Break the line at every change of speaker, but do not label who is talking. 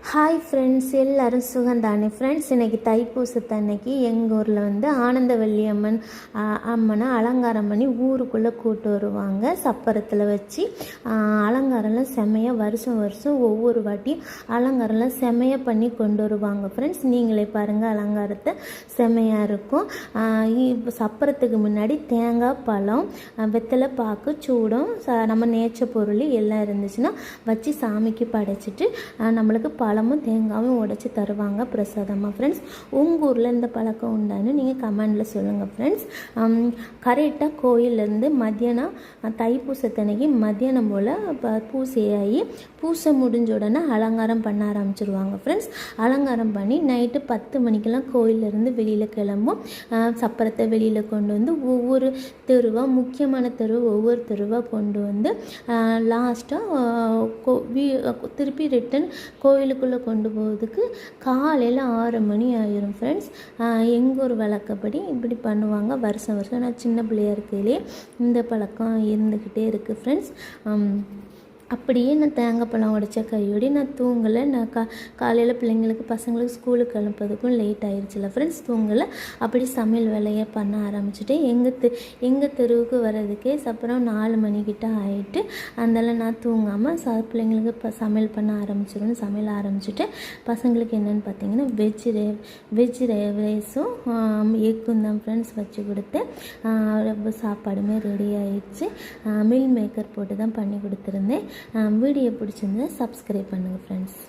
Hi friends, எல்லோரும் சுகந்தானே friends. இன்றைக்கி தைப்பூசத்தன்னைக்கு எங்கள் ஊரில் வந்து ஆனந்தவல்லி அம்மனை அலங்காரம் பண்ணி ஊருக்குள்ளே கூட்டு வருவாங்க. சப்பரத்தில் வச்சு அலங்காரம்லாம் செம்மையாக வருஷம் ஒவ்வொரு வாட்டியும் அலங்காரம்லாம் செம்மையாக பண்ணி கொண்டு வருவாங்க ஃப்ரெண்ட்ஸ். நீங்களே பாருங்கள், அலங்காரத்தை செம்மையாக இருக்கும். இப்போ சப்பரத்துக்கு முன்னாடி தேங்காய், பழம், வெத்தலை பாக்கு, சூடம், நம்ம நேச்ச பொருள் எல்லாம் இருந்துச்சுன்னா வச்சு சாமிக்கு படைச்சிட்டு நம்மளுக்கு பழமும் தேங்காயும் உடைச்சி தருவாங்க பிரசாதமாக ஃப்ரெண்ட்ஸ். உங்கள் ஊரில் இந்த பழக்கம் உண்டான்னு நீங்கள் கமெண்டில் சொல்லுங்கள் ஃப்ரெண்ட்ஸ். கரெக்டாக கோயிலேருந்து மத்தியானம் தைப்பூசத்தன்னைக்கு மத்தியானம் போல் பூசையாகி பூசை முடிஞ்ச உடனே அலங்காரம் பண்ண ஆரம்பிச்சிருவாங்க ஃப்ரெண்ட்ஸ். அலங்காரம் பண்ணி நைட்டு 10 மணிக்கெல்லாம் கோயிலேருந்து வெளியில் கிளம்பும். சப்பரத்தை வெளியில் கொண்டு வந்து ஒவ்வொரு தெருவாக, முக்கியமான ஒவ்வொரு தெருவாக கொண்டு வந்து லாஸ்ட்டாக திருப்பி ரிட்டன் கோயிலுக்குள்ளே கொண்டு போகிறதுக்கு காலையில் 6 மணி ஆயிரும் ஃப்ரெண்ட்ஸ். எங்கள் ஒரு வழக்கப்படி இப்படி பண்ணுவாங்க. வருஷம் நான் சின்ன பிள்ளையாக இருக்கையிலே இந்த பழக்கம் இருந்துக்கிட்டே இருக்குது ஃப்ரெண்ட்ஸ். அப்படியே நான் தேங்காய் பழம் உடைச்ச கையோடி நான் தூங்கலை. நான் காலையில் பசங்களுக்கு ஸ்கூலுக்கு அனுப்புறதுக்கும் லேட் ஆயிடுச்சுல ஃப்ரெண்ட்ஸ். தூங்கலை. அப்படி சமையல் வேலையை பண்ண ஆரம்பிச்சுட்டு எங்கள் தெருவுக்கு வர்றதுக்கே அப்புறம் 4 மணிக்கிட்ட ஆகிட்டு அதனால் நான் தூங்காமல் பிள்ளைங்களுக்கு சமையல் பண்ண சமையல் ஆரம்பிச்சுட்டு பசங்களுக்கு என்னென்னு பார்த்தீங்கன்னா வெஜ் ரைஸும் எக்கும் தான் ஃப்ரெண்ட்ஸ் வச்சு கொடுத்து சாப்பாடுமே ரெடி ஆகிடுச்சு. மீல் மேக்கர் போட்டு தான் பண்ணி கொடுத்துருந்தேன். வீடியோ பிடிச்சிருந்தா சப்ஸ்கிரைப் பண்ணுங்கள் ஃப்ரெண்ட்ஸ்.